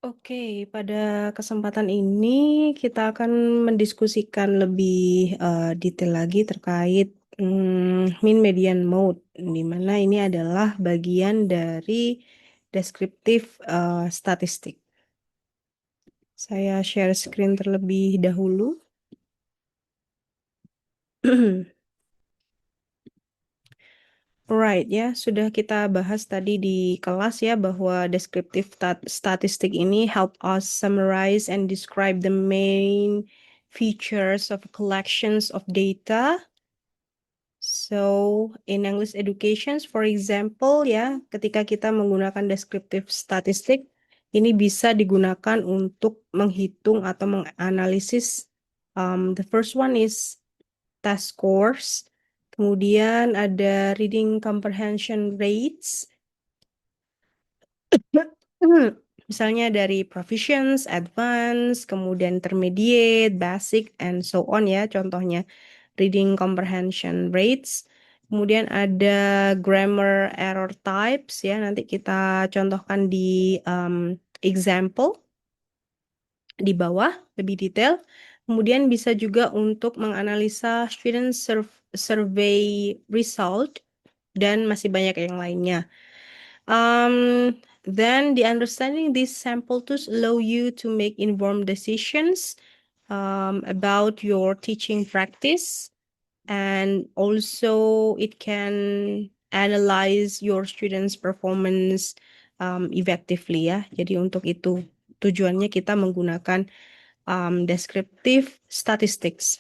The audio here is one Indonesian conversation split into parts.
Oke, pada kesempatan ini kita akan mendiskusikan lebih detail lagi terkait mean median mode, di mana ini adalah bagian dari deskriptif statistik. Saya share screen terlebih dahulu. Right ya, sudah kita bahas tadi di kelas ya bahwa descriptive statistic ini help us summarize and describe the main features of collections of data. So, in English education, for example ya, ketika kita menggunakan descriptive statistic, ini bisa digunakan untuk menghitung atau menganalisis. The first one is test scores. Kemudian ada reading comprehension rates. Misalnya dari proficiency, advanced, kemudian intermediate, basic, and so on ya. Contohnya reading comprehension rates. Kemudian ada grammar error types ya. Nanti kita contohkan di example di bawah lebih detail. Kemudian bisa juga untuk menganalisa student survey result dan masih banyak yang lainnya. Then the understanding these sample tools allow you to make informed decisions about your teaching practice, and also it can analyze your students' performance effectively ya. Jadi untuk itu tujuannya kita menggunakan descriptive statistics.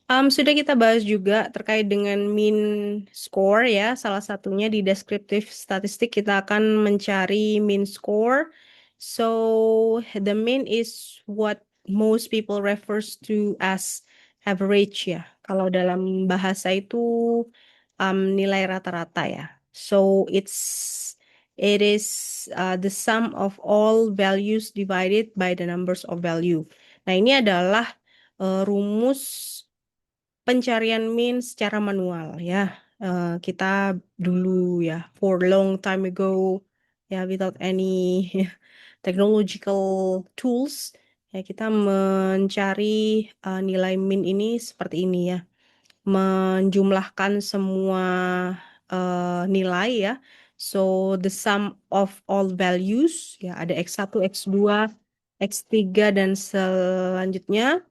Sudah kita bahas juga terkait dengan mean score ya. Salah satunya di descriptive statistik kita akan mencari mean score. So the mean is what most people refers to as average ya. Kalau dalam bahasa itu nilai rata-rata ya. So it is the sum of all values divided by the numbers of value. Nah, ini adalah rumus pencarian mean secara manual ya. Kita dulu ya, for long time ago ya, without any technological tools ya, kita mencari nilai mean ini seperti ini ya, menjumlahkan semua nilai ya. So the sum of all values ya, ada X1, X2, X3 dan selanjutnya.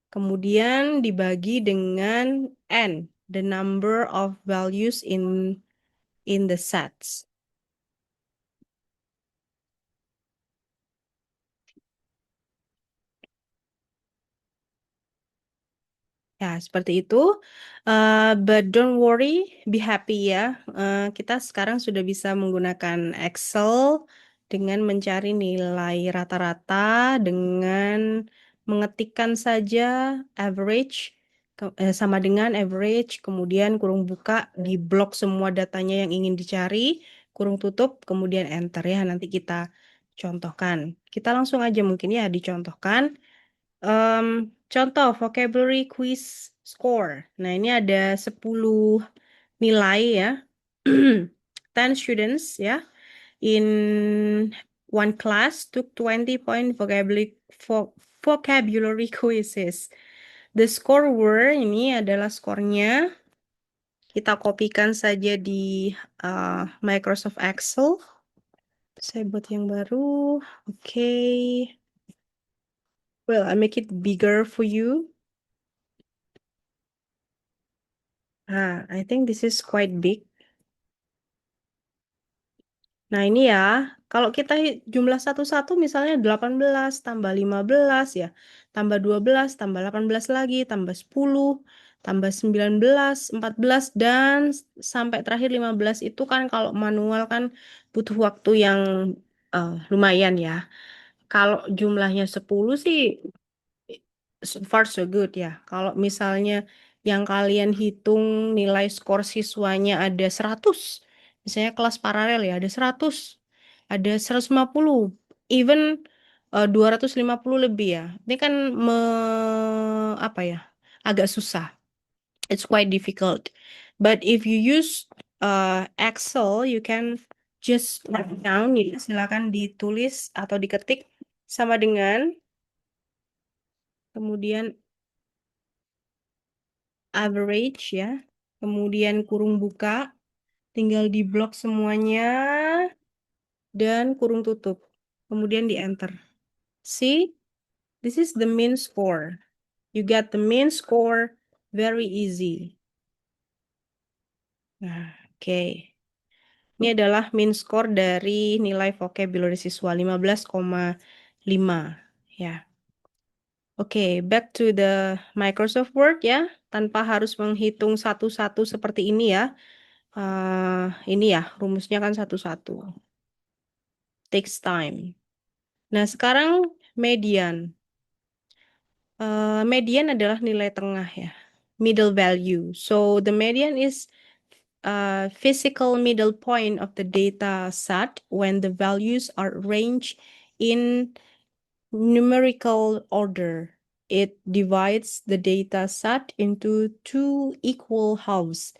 Kemudian dibagi dengan n, the number of values in the sets. Ya, seperti itu. But don't worry, be happy ya. Kita sekarang sudah bisa menggunakan Excel dengan mencari nilai rata-rata dengan mengetikkan saja average sama dengan average, kemudian kurung buka, di blok semua datanya yang ingin dicari, kurung tutup, kemudian enter ya. Nanti kita contohkan. Kita langsung aja mungkin ya dicontohkan. Contoh vocabulary quiz score. Nah, ini ada 10 nilai ya. 10 students ya. In one class took 20 point vocabulary quizzes. The score were, ini adalah skornya. Kita kopikan saja di Microsoft Excel. Saya buat yang baru. Oke. Well, I make it bigger for you. I think this is quite big. Nah, ini ya, kalau kita jumlah satu-satu misalnya 18 tambah 15 ya, tambah 12, tambah 18 lagi, tambah 10, tambah 19, 14, dan sampai terakhir 15 itu kan kalau manual kan butuh waktu yang lumayan ya. Kalau jumlahnya 10 sih so far so good ya. Kalau misalnya yang kalian hitung nilai skor siswanya ada 100, misalnya kelas paralel ya ada 100, ada 150, even 250 lebih ya. Ini kan apa ya? Agak susah. It's quite difficult. But if you use Excel, you can just write down ya, silakan ditulis atau diketik sama dengan kemudian average ya, kemudian kurung buka, tinggal di blok semuanya dan kurung tutup, kemudian di enter. See, this is the mean score. You get the mean score very easy. Nah, oke. Ini adalah mean score dari nilai vocabulary siswa 15,5 ya. Oke, back to the Microsoft Word ya, tanpa harus menghitung satu-satu seperti ini ya. Ini ya, rumusnya kan satu-satu. Takes time. Nah, sekarang median. Median adalah nilai tengah ya, middle value. So the median is physical middle point of the data set when the values are arranged in numerical order. It divides the data set into two equal halves.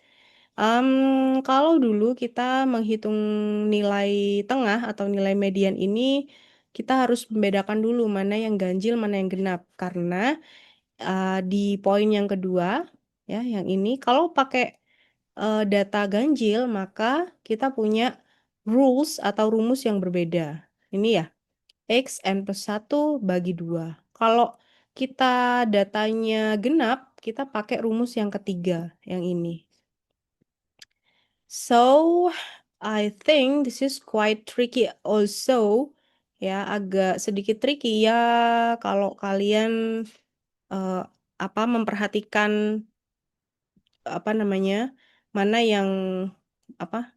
Kalau dulu kita menghitung nilai tengah atau nilai median ini, kita harus membedakan dulu mana yang ganjil, mana yang genap. Karena di poin yang kedua, ya, yang ini, kalau pakai data ganjil, maka kita punya rules atau rumus yang berbeda. Ini ya, X n plus 1 bagi 2. Kalau kita datanya genap, kita pakai rumus yang ketiga, yang ini. So, I think this is quite tricky also. Ya, agak sedikit tricky ya kalau kalian memperhatikan mana yang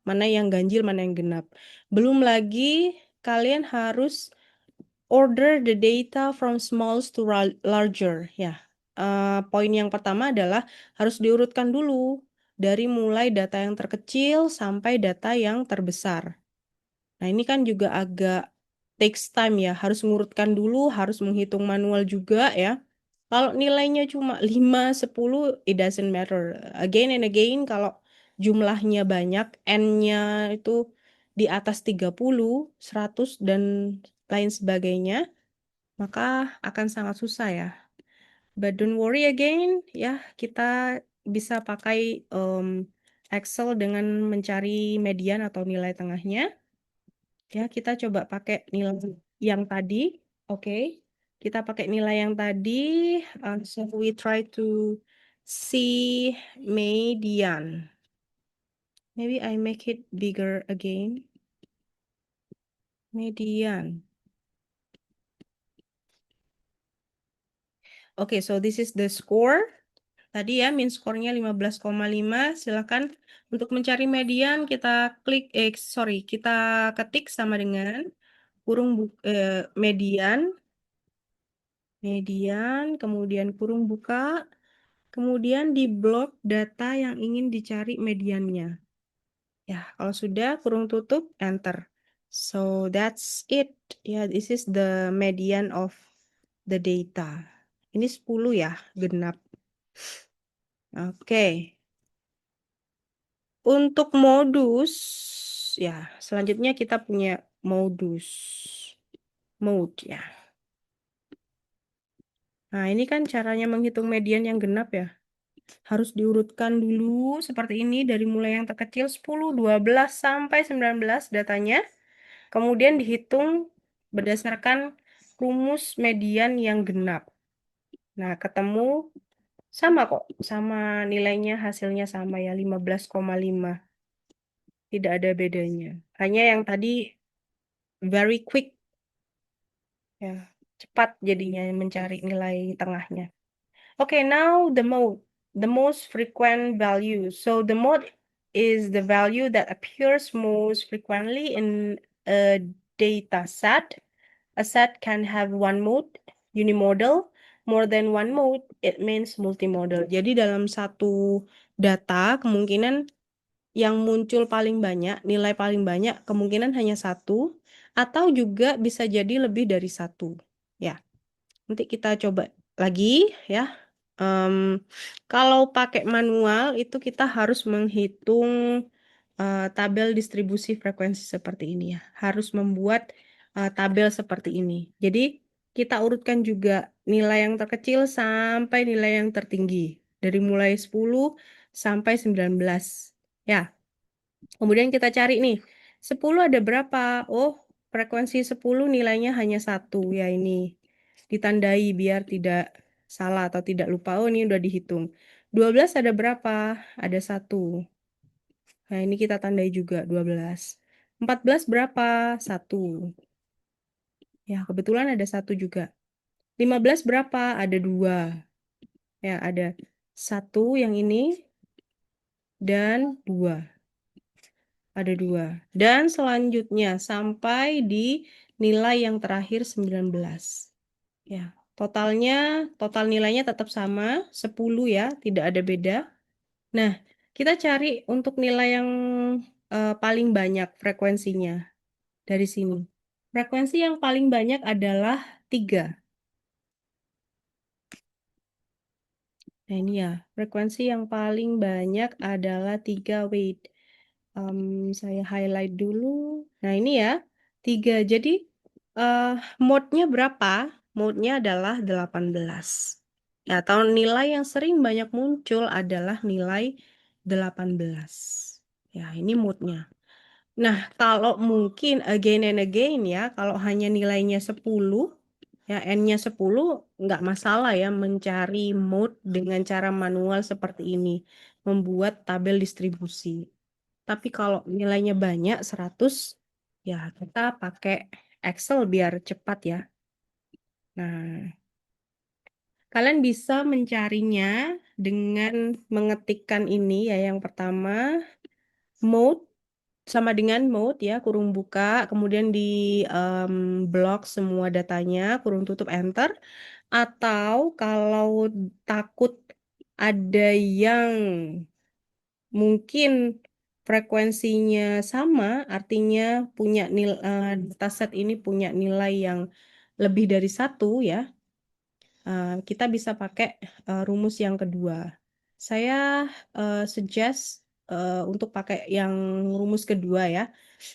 mana yang ganjil, mana yang genap. Belum lagi kalian harus order the data from small to larger ya. Poin yang pertama adalah harus diurutkan dulu dari mulai data yang terkecil sampai data yang terbesar. Nah, ini kan juga agak takes time ya, harus mengurutkan dulu, harus menghitung manual juga ya. Kalau nilainya cuma 5, 10, it doesn't matter. Again and again, kalau jumlahnya banyak, N-nya itu di atas 30, 100, dan lain sebagainya, maka akan sangat susah ya. But don't worry again, ya, kita bisa pakai Excel dengan mencari median atau nilai tengahnya. Ya, kita coba pakai nilai yang tadi. Oke. Kita pakai nilai yang tadi. So we try to see median. Maybe I make it bigger again. Median. Oke, so this is the score. Tadi ya, min skornya 15,5. Silakan untuk mencari median kita kita ketik sama dengan median, kemudian kurung buka, kemudian di blok data yang ingin dicari mediannya. Ya, kalau sudah kurung tutup, enter. So that's it. Ya, this is the median of the data. Ini 10 ya, genap. Oke. Untuk modus, ya, selanjutnya kita punya modus. Mode ya. Nah, ini kan caranya menghitung median yang genap ya. Harus diurutkan dulu seperti ini dari mulai yang terkecil 10, 12 sampai 19 datanya. Kemudian dihitung berdasarkan rumus median yang genap. Nah, ketemu sama kok, sama nilainya hasilnya sama ya 15,5. Tidak ada bedanya. Hanya yang tadi very quick ya, cepat jadinya mencari nilai tengahnya. Okay, now the mode, the most frequent value. So the mode is the value that appears most frequently in a data set. A set can have one mode, unimodal. More than one mode, it means multimodal. Jadi dalam satu data, kemungkinan yang muncul paling banyak, nilai paling banyak, kemungkinan hanya satu, atau juga bisa jadi lebih dari satu. Ya, nanti kita coba lagi ya. Kalau pakai manual itu kita harus menghitung tabel distribusi frekuensi seperti ini ya. Harus membuat tabel seperti ini. Jadi kita urutkan juga nilai yang terkecil sampai nilai yang tertinggi. Dari mulai 10 sampai 19. Ya. Kemudian kita cari nih. 10 ada berapa? Oh, frekuensi 10 nilainya hanya 1. Ya ini. Ditandai biar tidak salah atau tidak lupa. Oh, ini udah dihitung. 12 ada berapa? Ada 1. Nah, ini kita tandai juga 12. 14 berapa? 1. Ya, kebetulan ada 1 juga. 15 berapa? Ada 2. Ya, ada 1 yang ini dan 2. Ada 2. Dan selanjutnya sampai di nilai yang terakhir 19. Ya, total nilainya tetap sama, 10 ya, tidak ada beda. Nah, kita cari untuk nilai yang paling banyak frekuensinya dari sini. Frekuensi yang paling banyak adalah 3. Nah, ini ya, frekuensi yang paling banyak adalah 3. Wait, saya highlight dulu. Nah, ini ya, 3. Jadi, mode-nya berapa? Mode-nya adalah 18. Ya, atau nilai yang sering banyak muncul adalah nilai 18. Ya, ini mode-nya. Nah, kalau mungkin again and again ya, kalau hanya nilainya 10, ya N-nya 10, nggak masalah ya mencari mode dengan cara manual seperti ini. Membuat tabel distribusi. Tapi kalau nilainya banyak, 100, ya kita pakai Excel biar cepat ya. Nah, kalian bisa mencarinya dengan mengetikkan ini ya. Yang pertama, mode sama dengan mode ya, kurung buka, kemudian di blok semua datanya, kurung tutup enter. Atau kalau takut ada yang mungkin frekuensinya sama, artinya punya dataset ini punya nilai yang lebih dari 1 ya, kita bisa pakai rumus yang kedua. Saya suggest untuk pakai yang rumus kedua ya,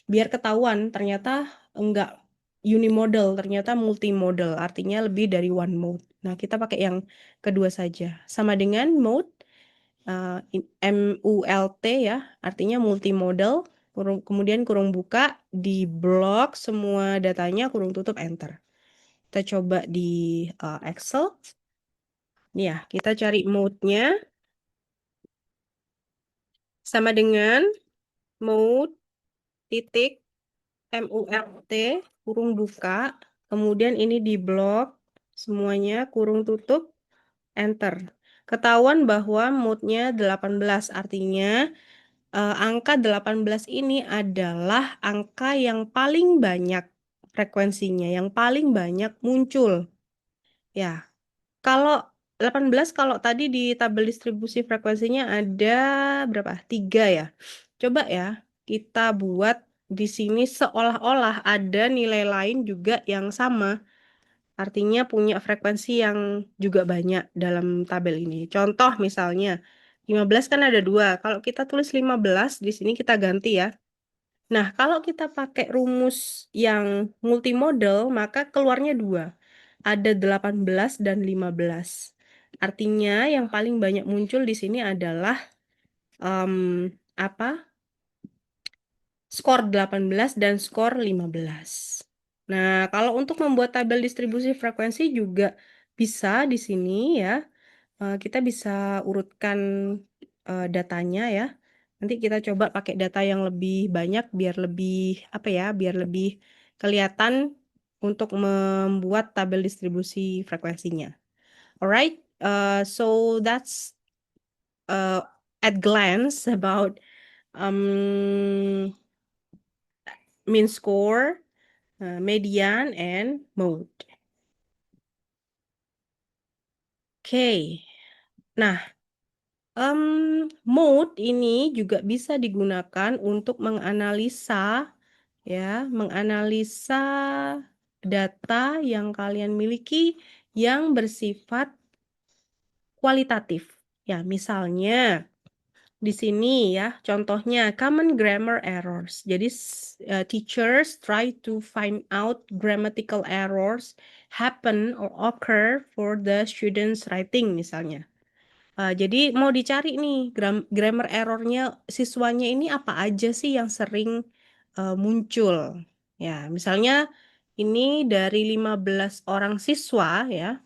biar ketahuan ternyata enggak unimodal, ternyata multimodal, artinya lebih dari one mode. Nah, kita pakai yang kedua saja. Sama dengan mode, MULT ya, artinya multimodal, kemudian kurung buka, di blok semua datanya, kurung tutup, enter. Kita coba di Excel. Nih ya, kita cari mode-nya. Sama dengan mode titik MULT, kurung buka, kemudian ini di blok, semuanya kurung tutup, enter. Ketahuan bahwa mode-nya 18, artinya angka 18 ini adalah angka yang paling banyak frekuensinya, yang paling banyak muncul. Ya, kalau 18, kalau tadi di tabel distribusi frekuensinya ada berapa? 3 ya. Coba ya, kita buat di sini seolah-olah ada nilai lain juga yang sama. Artinya punya frekuensi yang juga banyak dalam tabel ini. Contoh misalnya, 15 kan ada 2. Kalau kita tulis 15, di sini kita ganti ya. Nah, kalau kita pakai rumus yang multimodal, maka keluarnya 2. Ada 18 dan 15. Artinya yang paling banyak muncul di sini adalah apa? Skor 18 dan skor 15. Nah, kalau untuk membuat tabel distribusi frekuensi juga bisa di sini ya. Kita bisa urutkan datanya ya. Nanti kita coba pakai data yang lebih banyak biar lebih apa ya, biar lebih kelihatan untuk membuat tabel distribusi frekuensinya. Alright, so that's at glance about um, mean score, median, and mode. Oke, nah mode ini juga bisa digunakan untuk menganalisa ya, menganalisa data yang kalian miliki yang bersifat kualitatif. Ya, misalnya Di sini ya, contohnya common grammar errors. Jadi teachers try to find out grammatical errors happen or occur for the students writing misalnya. Jadi mau dicari nih grammar errornya siswanya ini apa aja sih yang sering muncul. Ya, misalnya ini dari 15 orang siswa ya.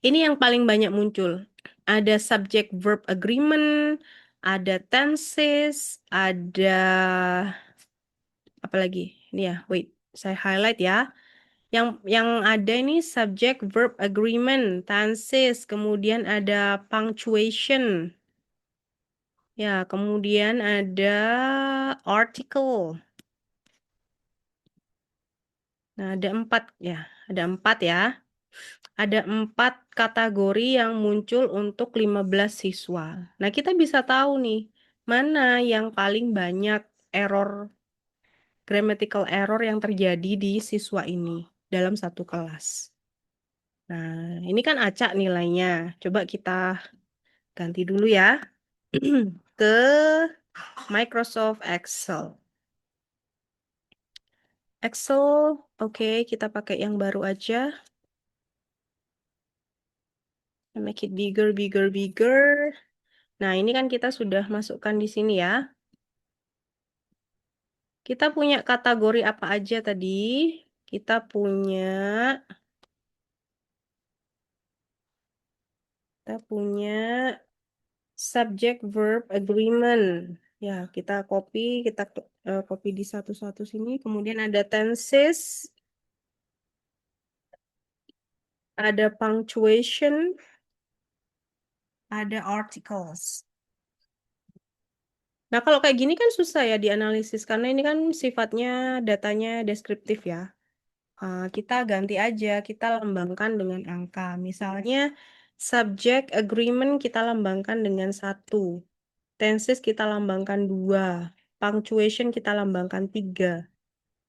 Ini yang paling banyak muncul. Ada subject verb agreement, ada tenses, ada apa lagi? Ini ya, wait, saya highlight ya. Yang ada ini subject verb agreement, tenses, kemudian ada punctuation. Ya, kemudian ada article. Nah, ada 4 ya. Ada 4 ya. Ada 4 kategori yang muncul untuk 15 siswa. Nah, kita bisa tahu nih, mana yang paling banyak error, grammatical error yang terjadi di siswa ini dalam satu kelas. Nah, ini kan acak nilainya. Coba kita ganti dulu ya ke Microsoft Excel. Excel, oke, kita pakai yang baru aja. Make it bigger, bigger, bigger. Nah, ini kan kita sudah masukkan di sini ya. Kita punya kategori apa aja tadi? Kita punya subject verb agreement. Ya, kita copy di satu-satu sini. Kemudian ada tenses, ada punctuation, ada articles. Nah, kalau kayak gini kan susah ya dianalisis karena ini kan sifatnya datanya deskriptif ya. Kita ganti aja, kita lambangkan dengan angka. Misalnya, subject agreement kita lambangkan dengan 1. Tenses kita lambangkan 2. Punctuation kita lambangkan 3.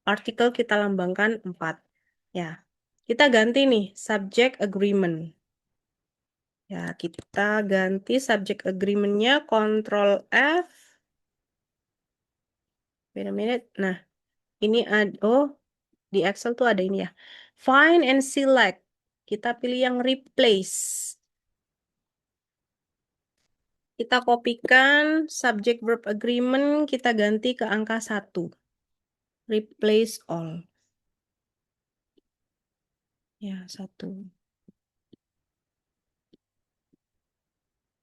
Artikel kita lambangkan 4. Ya, kita ganti nih, subject agreement. Ya, kita ganti subject agreement-nya, Ctrl F. Wait a minute. Nah, ini di Excel tuh ada ini ya. Find and select. Kita pilih yang replace. Kita kopikan subject verb agreement, kita ganti ke angka 1. Replace all. Ya, 1.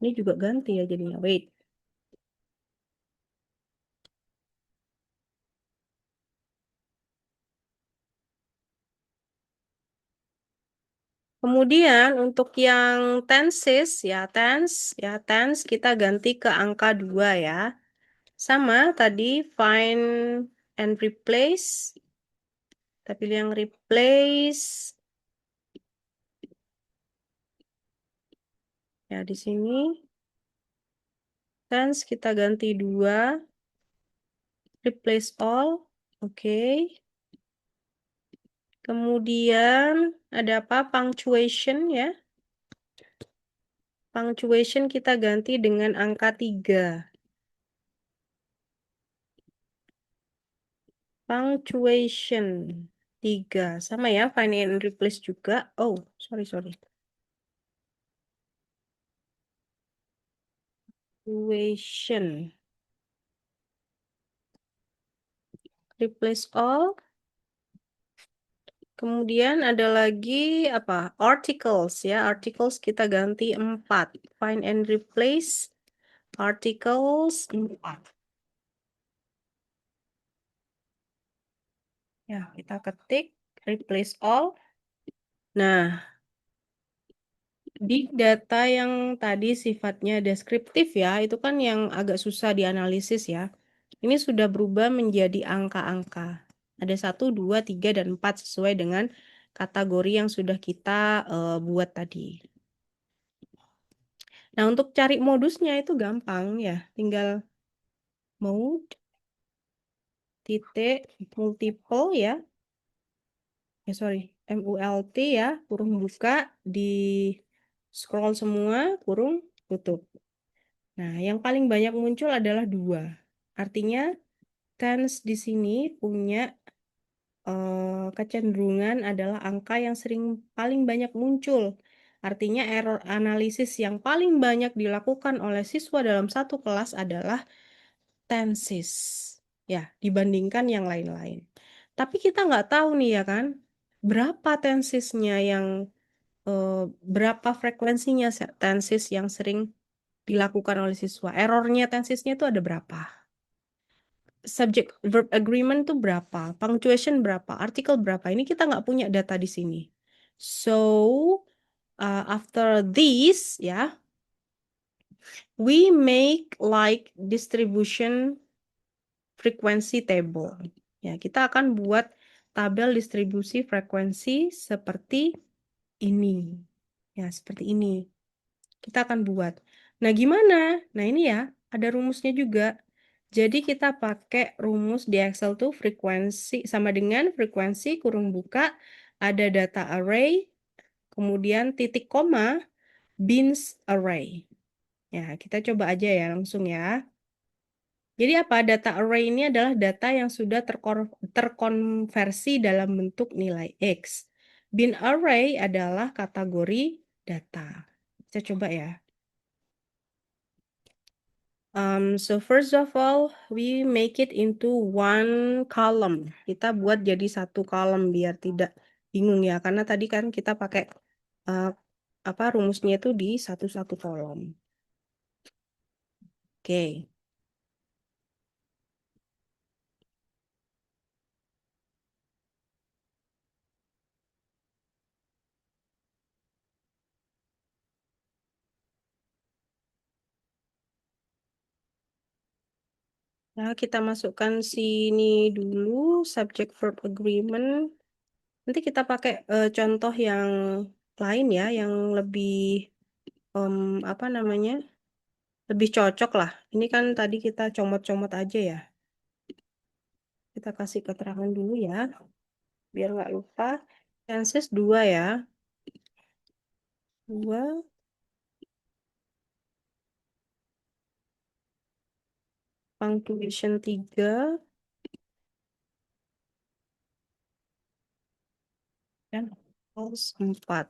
Ini juga ganti ya jadinya. Wait. Kemudian untuk yang tenses tense kita ganti ke angka 2 ya. Sama tadi find and replace. Kita pilih yang replace. Ya, di sini tense kita ganti 2. Replace all. Oke. Kemudian ada apa? Punctuation ya. Punctuation kita ganti dengan angka 3. Punctuation 3. Sama ya, find and replace juga. Oh, sorry. Punctuation. Replace all. Kemudian ada lagi apa? Articles ya. Articles kita ganti 4. Find and replace. Articles 4. Ya, kita ketik replace all. Nah, di data yang tadi sifatnya deskriptif ya, itu kan yang agak susah dianalisis ya. Ini sudah berubah menjadi angka-angka. Ada 1, 2, 3, dan 4 sesuai dengan kategori yang sudah kita buat tadi. Nah, untuk cari modusnya itu gampang ya. Tinggal mode, titik, multiple ya. MULT ya, kurung buka, di scroll semua, kurung tutup. Nah, yang paling banyak muncul adalah dua. Artinya, tens di sini punya kecenderungan adalah angka yang sering paling banyak muncul. Artinya error analisis yang paling banyak dilakukan oleh siswa dalam satu kelas adalah tenses. Ya, dibandingkan yang lain-lain. Tapi kita nggak tahu nih ya kan, berapa tensesnya yang, berapa frekuensinya tenses yang sering dilakukan oleh siswa. Errornya tensesnya itu ada berapa? Subject verb agreement tuh berapa, punctuation berapa, artikel berapa. Ini kita nggak punya data di sini. So, after this, ya, we make like distribution frequency table. Ya, kita akan buat tabel distribusi frekuensi seperti ini. Ya, seperti ini. Kita akan buat. Nah, gimana? Nah, ini ya, ada rumusnya juga. Jadi kita pakai rumus di Excel tuh frekuensi sama dengan frekuensi kurung buka, ada data array, kemudian titik koma, bins array. Ya, kita coba aja ya langsung ya. Jadi apa? Data array ini adalah data yang sudah terkonversi dalam bentuk nilai X. Bin array adalah kategori data. Kita coba ya. So first of all, we make it into one column. Kita buat jadi satu kolom biar tidak bingung ya, karena tadi kan kita pakai apa rumusnya itu di satu-satu kolom. Oke. Nah, kita masukkan sini dulu subject verb agreement. Nanti kita pakai contoh yang lain ya, yang lebih apa namanya? Lebih cocok lah. Ini kan tadi kita comot-comot aja ya. Kita kasih keterangan dulu ya, biar nggak lupa. Chances 2 ya. 2, punctuation 3, dan false 4.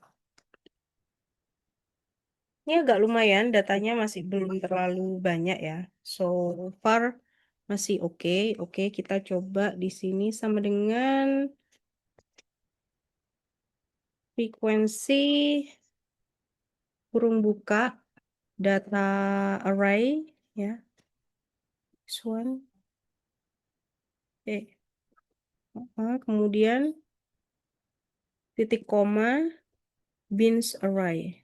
Ini agak lumayan, datanya masih belum terlalu banyak ya. So far masih oke. Oke, kita coba di sini sama dengan frekuensi kurung buka data array ya. This one. Kemudian titik koma bins array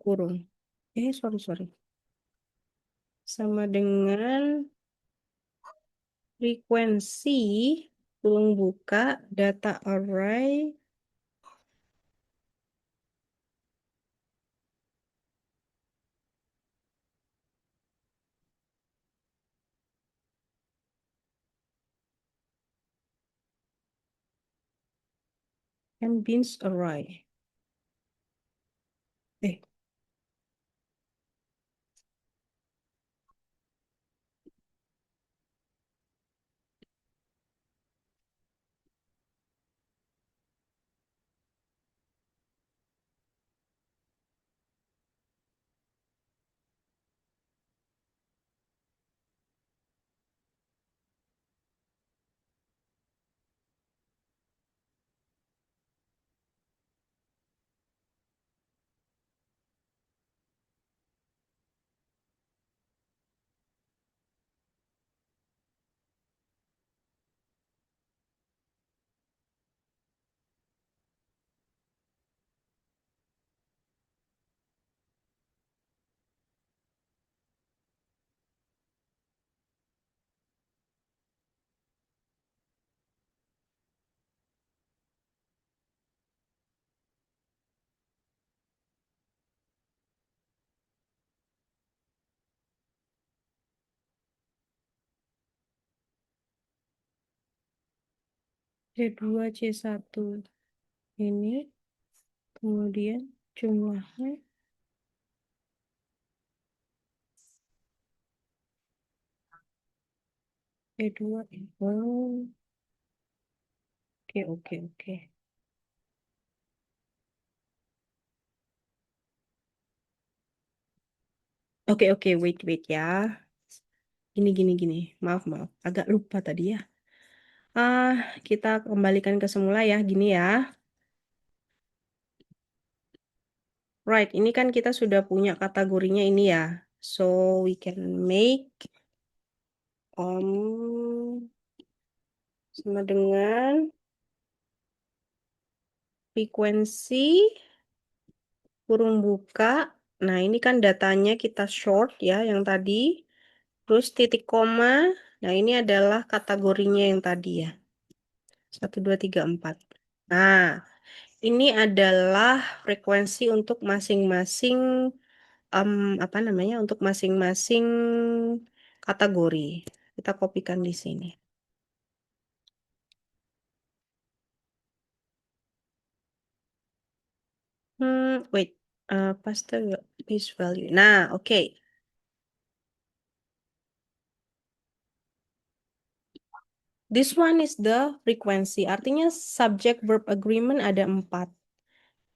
kurung. Sorry. Sama dengan frekuensi kurung buka data array and bins array. Eh, C2, C1 ini, kemudian jumlahnya E2. Oh, oke, oke, oke. Oke, oke, wait, wait ya. Gini, gini, gini. Maaf, maaf. Agak lupa tadi ya. Ah, kita kembalikan ke semula ya. Gini ya. Right, ini kan kita sudah punya kategorinya ini ya. So, we can make sama dengan frekuensi kurung buka. Nah, ini kan datanya kita short ya, yang tadi. Terus titik koma. Nah, ini adalah kategorinya yang tadi ya. 1, 2, 3, 4. Nah, ini adalah frekuensi untuk masing-masing em, apa namanya? Untuk masing-masing kategori. Kita kopikan di sini. Wait. Paste base value. Nah, oke. This one is the frequency. Artinya subject verb agreement ada 4.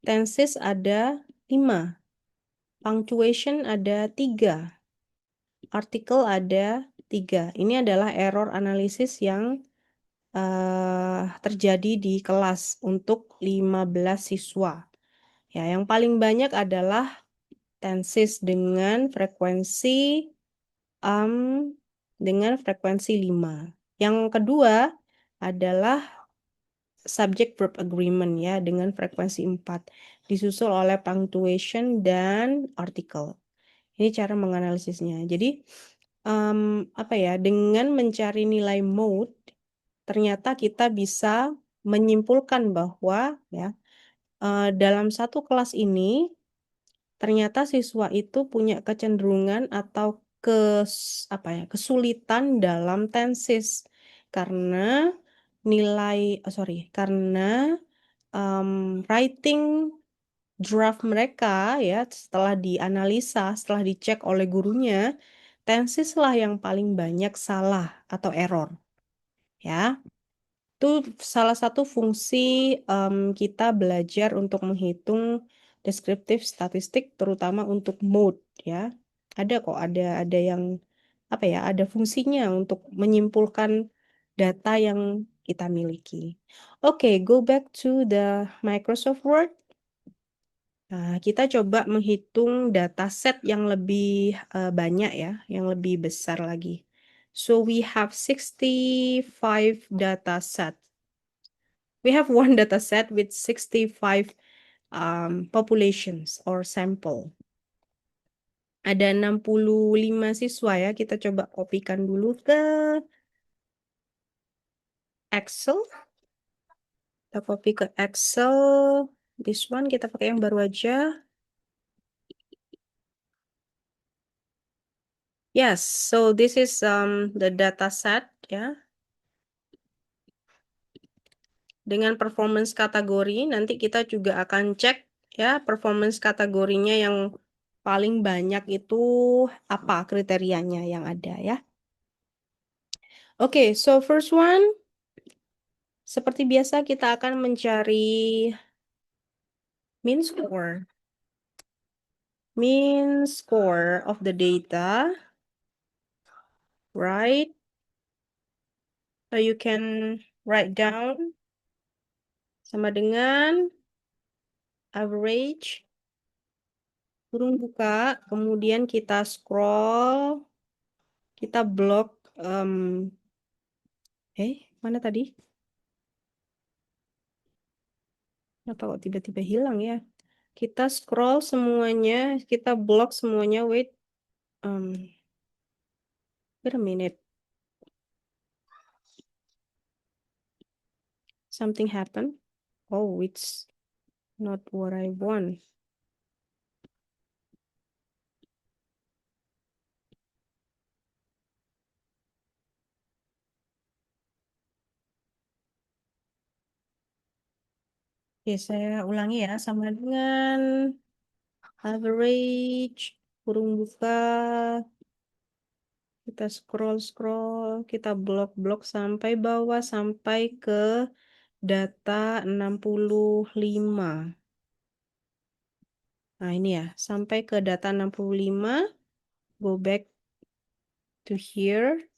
Tenses ada 5. Punctuation ada 3. Artikel ada 3. Ini adalah error analisis yang terjadi di kelas untuk 15 siswa. Ya, yang paling banyak adalah tenses dengan frekuensi um, 5. Yang kedua adalah subject verb agreement ya dengan frekuensi 4. Disusul oleh punctuation dan artikel. Ini cara menganalisisnya. Jadi apa ya, dengan mencari nilai mode, ternyata kita bisa menyimpulkan bahwa ya dalam satu kelas ini ternyata siswa itu punya kecenderungan atau apa ya, kesulitan dalam tenses karena nilai karena writing draft mereka ya setelah dianalisa, setelah dicek oleh gurunya, tenses lah yang paling banyak salah atau error ya. Itu salah satu fungsi kita belajar untuk menghitung deskriptif statistik, terutama untuk mode ya. Ada kok, ada yang apa ya, ada fungsinya untuk menyimpulkan data yang kita miliki. Oke, go back to the Microsoft Word. Nah, kita coba menghitung dataset yang lebih banyak ya, yang lebih besar lagi. So we have 65 dataset. We have one data set with 65 populations or sample. Ada 65 siswa ya. Kita coba kopikan dulu ke Excel. Kita copy ke Excel. This one kita pakai yang baru aja. Yes, so this is the data set ya. Dengan performance kategori, nanti kita juga akan cek ya performance kategorinya yang paling banyak itu apa kriterianya yang ada ya. Oke, so first one, seperti biasa kita akan mencari mean score. Mean score of the data, right? So you can write down sama dengan average, kurung buka, kemudian kita scroll, kita blok, mana tadi? Kenapa kok tiba-tiba hilang ya? Kita scroll semuanya, kita blok semuanya, wait a minute. Something happened. Oh, it's not what I want. Oke, saya ulangi ya, sama dengan average, kurung buka, Kita scroll-scroll, kita blok-blok sampai bawah, sampai ke data 65. Nah, ini ya, sampai ke data 65, go back to here.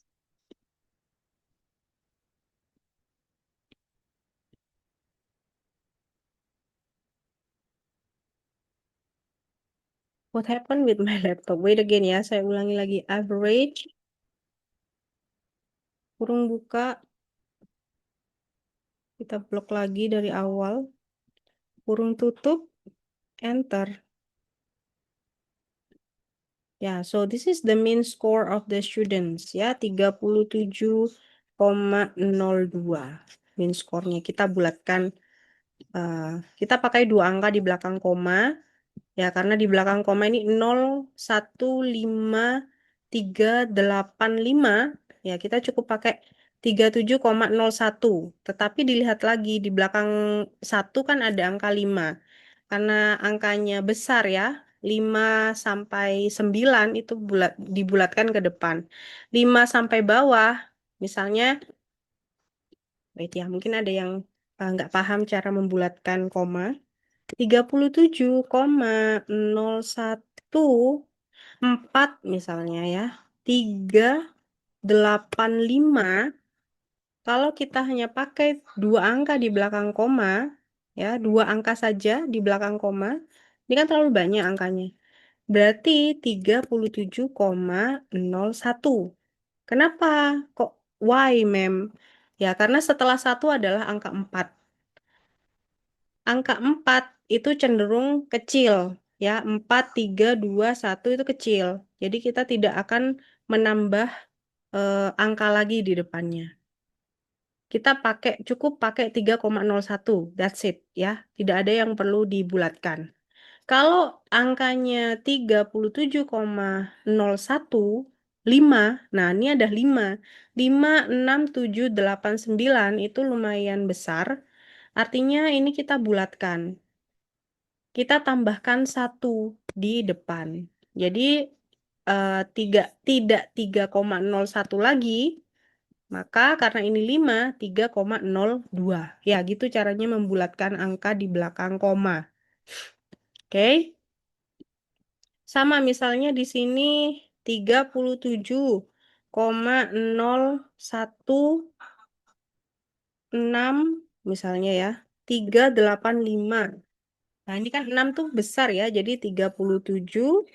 What happened with my laptop? Wait again ya, saya ulangi lagi. Average, kurung buka, kita blok lagi dari awal, kurung tutup, enter. Ya, so this is the mean score of the students ya, 37,02. Mean score-nya kita bulatkan, kita pakai 2 angka di belakang koma. Ya, karena di belakang koma ini 0,15385. Ya, kita cukup pakai 37,01. Tetapi dilihat lagi, di belakang 1 kan ada angka 5. Karena angkanya besar ya, 5 sampai 9 itu dibulatkan ke depan. 5 sampai bawah, misalnya, wait ya, mungkin ada yang nggak paham cara membulatkan koma. 37,01 misalnya ya, 385. Kalau kita hanya pakai 2 angka di belakang koma, ya 2 angka saja di belakang koma, ini kan terlalu banyak angkanya. Berarti 37,01. Kenapa? Kok why, mem? Ya, karena setelah 1 adalah angka 4. Angka 4 itu cenderung kecil. Ya, 4, 3, 2, 1 itu kecil. Jadi kita tidak akan menambah angka lagi di depannya. Kita cukup pakai 3,01. That's it ya. Tidak ada yang perlu dibulatkan. Kalau angkanya 37,01, 5, nah ini ada 5. 5, 6, 7, 8, 9 itu lumayan besar. Artinya ini kita bulatkan. Kita tambahkan 1 di depan. Jadi tidak 3,01 lagi, maka karena ini 5, 3,02. Ya, gitu caranya membulatkan angka di belakang koma. Oke. Sama misalnya di sini 37,0166 misalnya ya. 385. Nah, ini kan 6 tuh besar ya, jadi 37,02.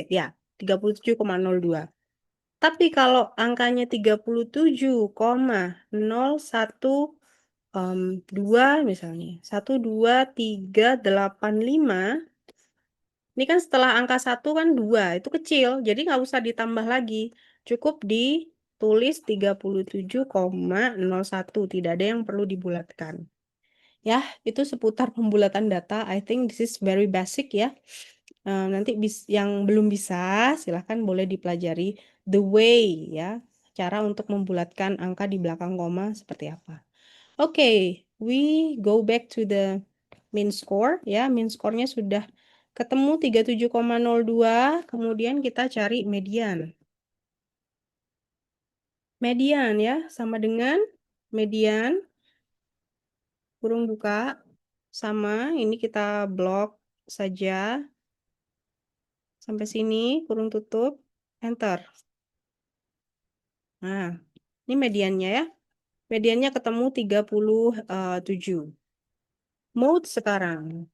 Ya, 37,02. Tapi kalau angkanya 37,01 misalnya, 12385, ini kan setelah angka 1 kan 2, itu kecil, jadi nggak usah ditambah lagi. Cukup ditulis 37,01, tidak ada yang perlu dibulatkan. Ya, itu seputar pembulatan data. I think this is very basic ya. Nanti yang belum bisa, silahkan boleh dipelajari the way ya, cara untuk membulatkan angka di belakang koma seperti apa. Oke, we go back to the mean score ya. Mean score-nya sudah ketemu 37,02, kemudian kita cari median. Median ya, sama dengan median kurung buka, sama ini kita blok saja sampai sini, kurung tutup, enter. Nah, ini mediannya ya. Mediannya ketemu 37. Mode sekarang.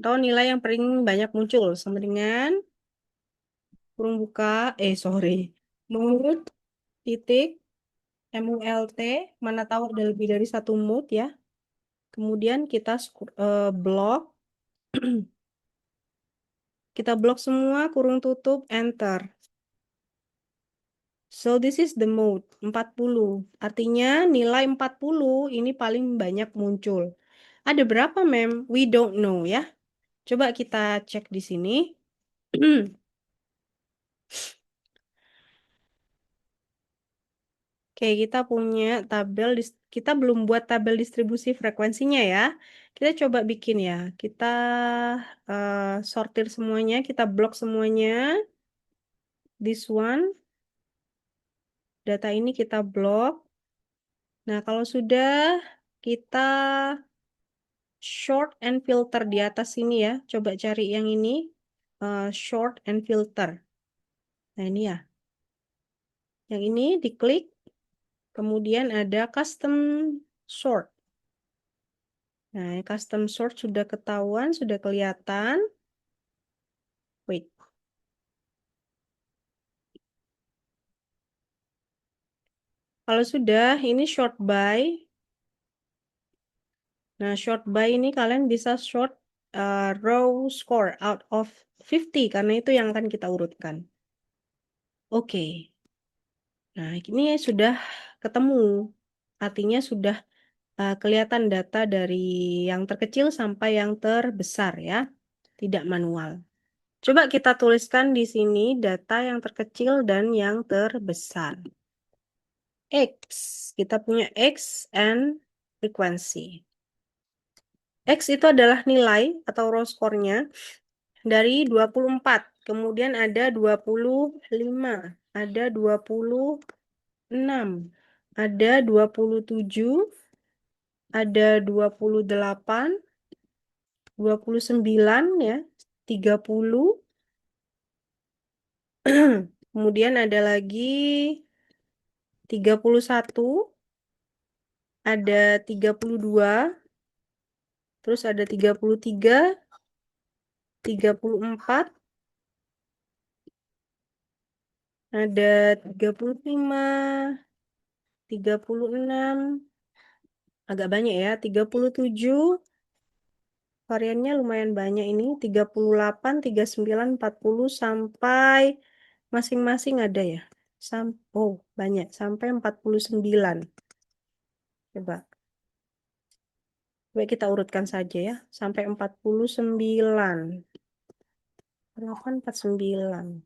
Atau nilai yang paling banyak muncul sama dengan kurung buka, sorry. Mode titik MULT, mana tahu ada lebih dari satu mode ya. Kemudian kita blok. Kita blok semua, kurung tutup, enter. So this is the mode 40. Artinya nilai 40 ini paling banyak muncul. Ada berapa, mem? We don't know ya. Coba kita cek di sini. Oke, kita punya kita belum buat tabel distribusi frekuensinya ya. Kita coba bikin ya. Kita sortir semuanya, kita blok semuanya. This one, data ini kita blok. Nah, kalau sudah kita short and filter di atas sini ya. Coba cari yang ini, short and filter. Nah, ini ya. Yang ini diklik, kemudian ada custom sort. Nah, custom sort sudah ketahuan, sudah kelihatan. Wait. Kalau sudah, ini short by. Nah, short by ini kalian bisa short row score out of 50, karena itu yang akan kita urutkan. Oke. Nah, ini sudah ketemu. Artinya sudah kelihatan data dari yang terkecil sampai yang terbesar ya. Tidak manual. Coba kita tuliskan di sini data yang terkecil dan yang terbesar. X. Kita punya X and frequency. X itu adalah nilai atau raw score-nya dari 24. Kemudian ada 25, ada 26, ada 27, ada 28, 29 ya, 30. Kemudian ada lagi 31, ada 32, terus ada 33, 34, ada 35, 36, agak banyak ya, 37, variannya lumayan banyak ini, 38, 39, 40, sampai masing-masing ada ya. Oh, banyak, sampai 49. Coba. Coba kita urutkan saja ya, sampai 49. 849.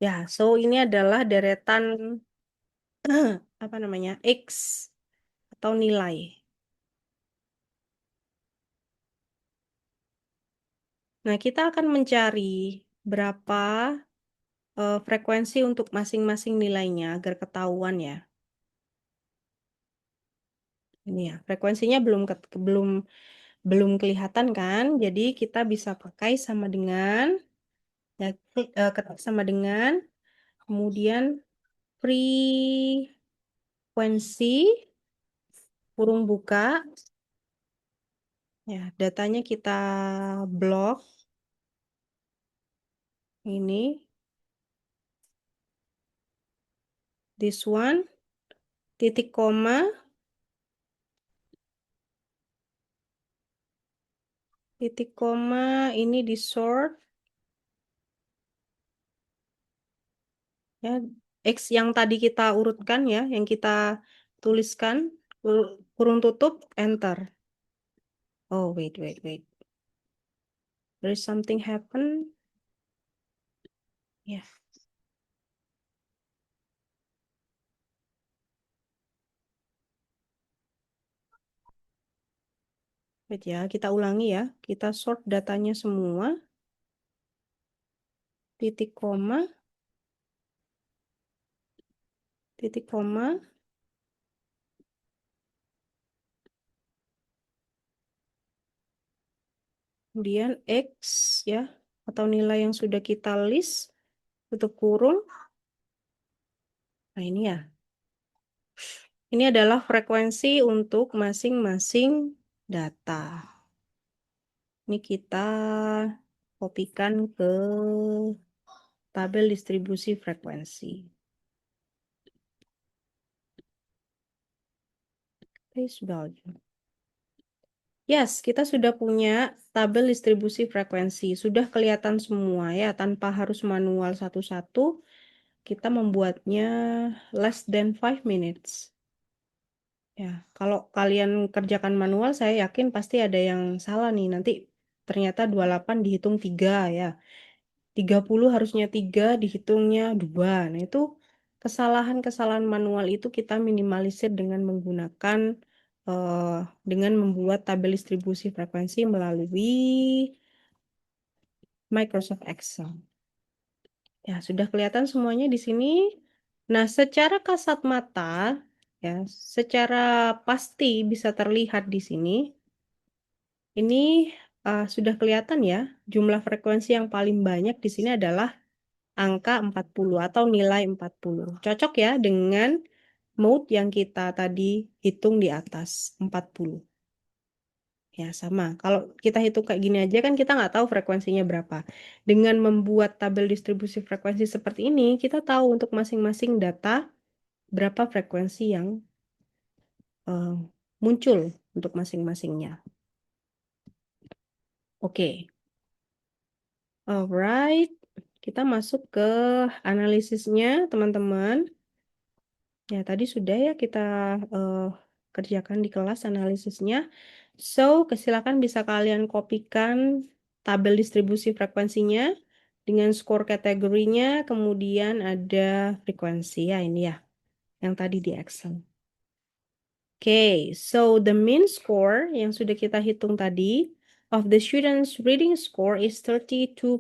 Ya, so ini adalah deretan apa namanya? X atau nilai. Nah, kita akan mencari berapa frekuensi untuk masing-masing nilainya agar ketahuan ya. Ini ya, frekuensinya belum kelihatan kan? Jadi kita bisa pakai sama dengan ya, ketik sama dengan kemudian frekuensi kurung buka. Ya, datanya kita blok ini. This one, titik koma, ini di sort ya. X yang tadi kita urutkan ya, yang kita tuliskan, kurung tutup, enter. Oh, wait. There is something happen. Ya. Wait ya, kita ulangi ya. Kita sort datanya semua. Titik koma, titik koma, kemudian X ya, atau nilai yang sudah kita list, tutup kurung. Nah, ini ya. Ini adalah frekuensi untuk masing-masing data. Ini kita kopikan ke tabel distribusi frekuensi. Face value. Yes, kita sudah punya tabel distribusi frekuensi. Sudah kelihatan semua ya, tanpa harus manual satu-satu. Kita membuatnya less than 5 minutes. Ya, kalau kalian kerjakan manual, saya yakin pasti ada yang salah nih. Nanti ternyata 28 dihitung 3 ya. 30 harusnya 3, dihitungnya 2. Nah, itu kesalahan-kesalahan manual itu kita minimalisir dengan menggunakan dengan membuat tabel distribusi frekuensi melalui Microsoft Excel. Ya, sudah kelihatan semuanya di sini. Nah, secara kasat mata, ya, secara pasti bisa terlihat di sini. Ini sudah kelihatan ya, jumlah frekuensi yang paling banyak di sini adalah angka 40 atau nilai 40. Cocok ya dengan mode yang kita tadi hitung di atas, 40. Ya, sama. Kalau kita hitung kayak gini aja kan kita nggak tahu frekuensinya berapa. Dengan membuat tabel distribusi frekuensi seperti ini, kita tahu untuk masing-masing data berapa frekuensi yang eh, muncul untuk masing-masingnya. Oke, alright. Kita masuk ke analisisnya, teman-teman. Ya, tadi sudah ya kita kerjakan di kelas analisisnya. So, silakan bisa kalian kopikan tabel distribusi frekuensinya dengan skor kategorinya, kemudian ada frekuensi ya ini ya, yang tadi di Excel. Oke, so the mean score yang sudah kita hitung tadi of the students reading score is 32.02.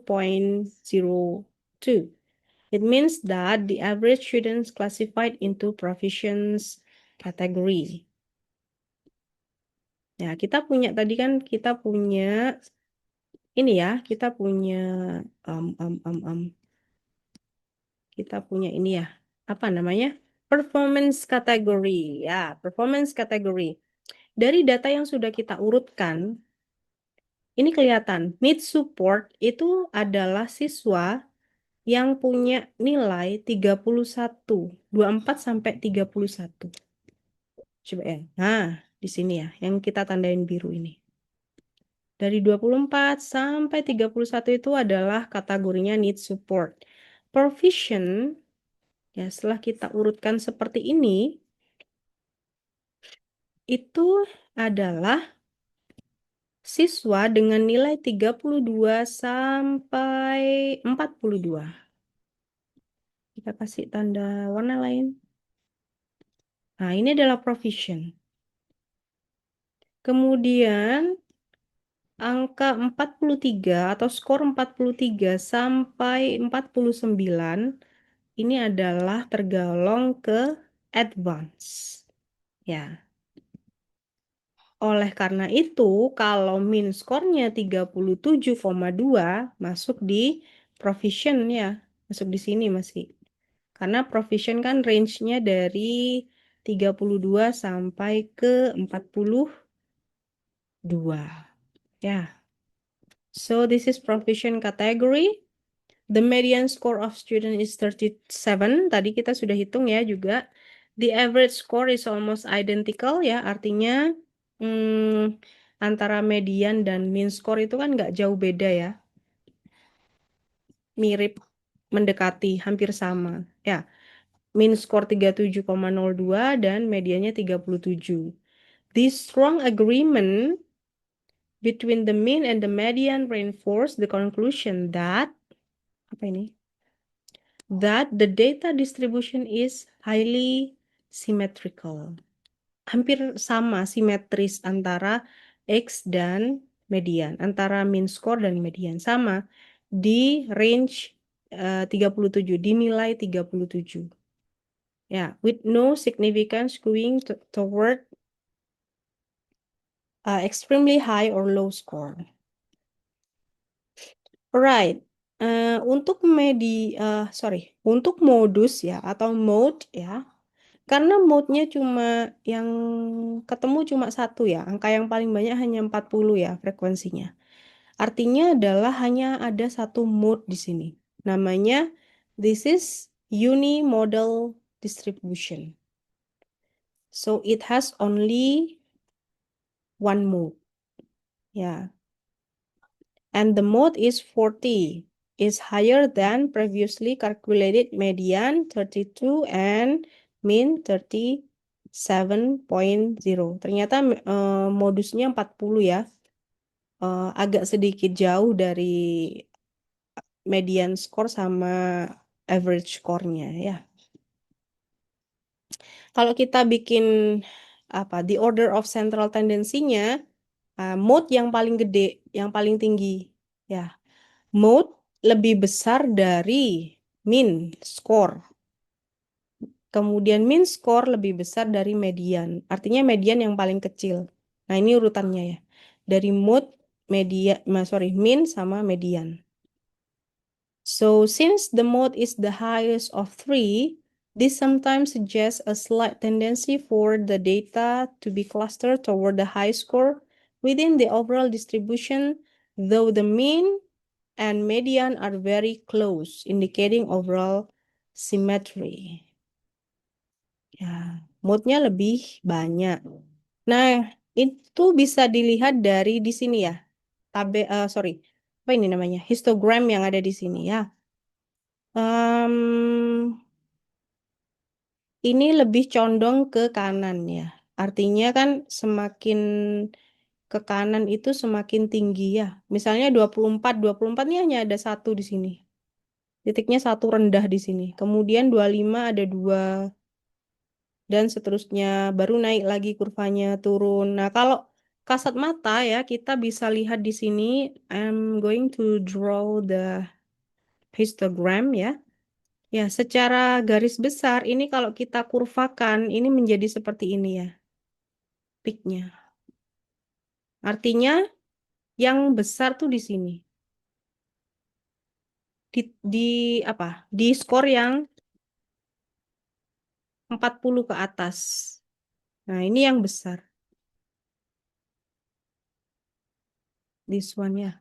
It means that the average students classified into proficiency category. Ya, kita punya tadi kan kita punya ini ya, um, um, um, um, kita punya ini ya, apa namanya? Performance category. Ya, performance category. Dari data yang sudah kita urutkan, ini kelihatan need support itu adalah siswa yang punya nilai 31, 24 sampai 31. Coba ya. Nah, di sini ya, yang kita tandain biru ini. Dari 24 sampai 31 itu adalah kategorinya need support. Proficient, ya setelah kita urutkan seperti ini, itu adalah siswa dengan nilai 32 sampai 42. Kita kasih tanda warna lain. Nah, ini adalah proficient. Kemudian angka 43 atau skor 43 sampai 49 ini adalah tergolong ke advance. Ya. Oleh karena itu, kalau min skornya 37,2 masuk di proficient ya. Masuk di sini masih. Karena proficient kan range-nya dari 32 sampai ke 42. Ya. So this is proficient category. The median score of student is 37. Tadi kita sudah hitung ya juga. The average score is almost identical ya. Artinya antara median dan mean score itu kan nggak jauh beda ya. Mirip, mendekati, hampir sama. Ya, mean score 37,02 dan mediannya 37. This strong agreement between the mean and the median reinforce the conclusion that apa ini? That the data distribution is highly symmetrical. Hampir sama, simetris antara X dan median, antara mean score dan median. Sama di range 37, dinilai 37. Ya, with no significant skewing toward extremely high or low score. Alright, untuk untuk modus ya atau mode ya, karena mode-nya cuma yang ketemu cuma satu ya, angka yang paling banyak hanya 40 ya frekuensinya. Artinya adalah hanya ada satu mode di sini. Namanya this is unimodal distribution. So it has only one mode. Ya. And the mode is 40. Is higher than previously calculated median 32 and mean 37.0. Ternyata modusnya 40 ya. Agak sedikit jauh dari median score sama average score-nya ya. Kalau kita bikin apa the order of central tendency-nya, mode yang paling gede, yang paling tinggi ya. Mode lebih besar dari mean score. Kemudian mean score lebih besar dari median. Artinya median yang paling kecil. Nah, ini urutannya ya. Dari mode, mean sama median. So, since the mode is the highest of three, this sometimes suggests a slight tendency for the data to be clustered toward the high score within the overall distribution, though the mean and median are very close, indicating overall symmetry. Ya, moodnya lebih banyak. Nah, itu bisa dilihat dari di sini ya. Sorry, apa ini namanya? Histogram yang ada di sini ya. Ini lebih condong ke kanan ya. Artinya kan semakin ke kanan itu semakin tinggi ya. Misalnya 24 ini hanya ada satu di sini. Titiknya satu rendah di sini. Kemudian 25 ada dua dan seterusnya. Baru naik lagi kurvanya turun. Nah, kalau kasat mata ya kita bisa lihat di sini. I'm going to draw the histogram ya. Ya, secara garis besar ini kalau kita kurvakan ini menjadi seperti ini ya, peaknya. Artinya yang besar tuh di sini. Di apa? Di skor yang 40 ke atas. Nah, ini yang besar. This one ya.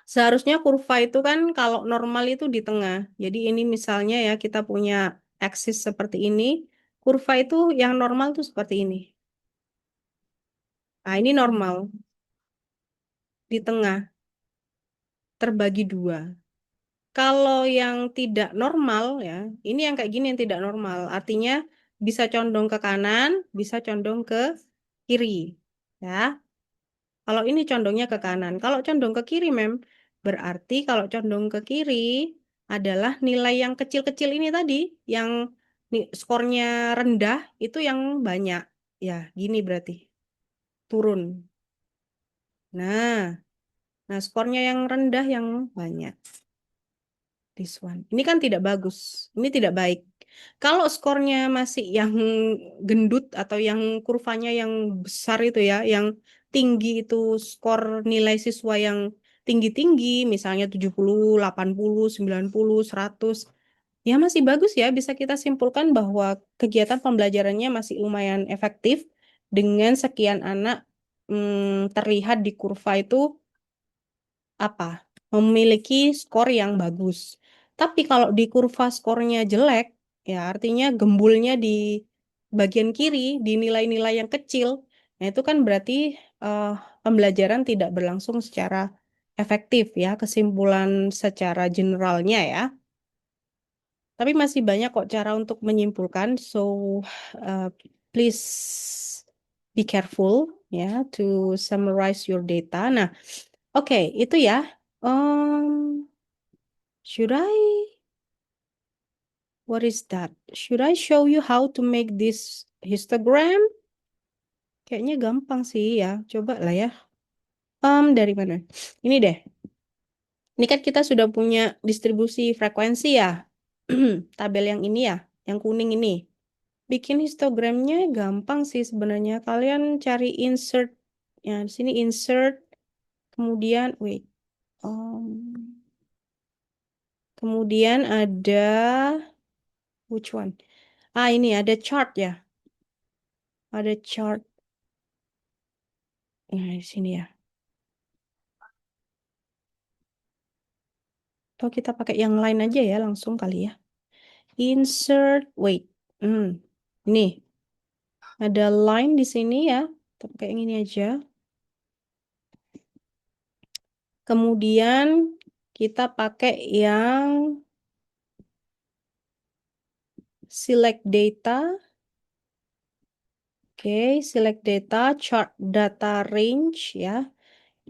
Seharusnya kurva itu kan kalau normal itu di tengah. Jadi ini misalnya ya kita punya aksis seperti ini. Kurva itu yang normal tuh seperti ini. Nah, ini normal di tengah terbagi dua. Kalau yang tidak normal ya, ini yang kayak gini yang tidak normal. Artinya bisa condong ke kanan, bisa condong ke kiri. Ya, kalau ini condongnya ke kanan. Kalau condong ke kiri, berarti kalau condong ke kiri adalah nilai yang kecil-kecil ini tadi, yang skornya rendah itu yang banyak. Ya, gini berarti turun. Nah, nah skornya yang rendah yang banyak. This one. Ini kan tidak bagus. Ini tidak baik. Kalau skornya masih yang gendut atau yang kurvanya yang besar itu ya, yang tinggi itu skor nilai siswa yang tinggi-tinggi, misalnya 70, 80, 90, 100, ya masih bagus ya. Bisa kita simpulkan bahwa kegiatan pembelajarannya masih lumayan efektif dengan sekian anak terlihat di kurva itu apa memiliki skor yang bagus. Tapi kalau di kurva skornya jelek, ya artinya gembulnya di bagian kiri, di nilai-nilai yang kecil, nah itu kan berarti eh, pembelajaran tidak berlangsung secara efektif ya, kesimpulan secara generalnya ya. Tapi masih banyak kok cara untuk menyimpulkan, so uh, please be careful ya to summarize your data. Nah, oke, itu ya. Um, should I? What is that? Should I show you how to make this histogram? Kayaknya gampang sih ya. Coba lah ya. Dari mana? Ini deh. Ini kan kita sudah punya distribusi frekuensi ya. Tabel yang ini ya, yang kuning ini. Bikin histogramnya gampang sih sebenarnya. Kalian cari insert. Ya, di sini insert. Kemudian, wait. Kemudian ada which one? Ini ada chart ya. Ada chart. Nah, di sini ya. Atau kita pakai yang lain aja ya, langsung kali ya. Insert, wait. Hmm. Ini ada line di sini ya. Kita pakai yang ini aja. Kemudian kita pakai yang select data. Oke, select data, chart data range ya.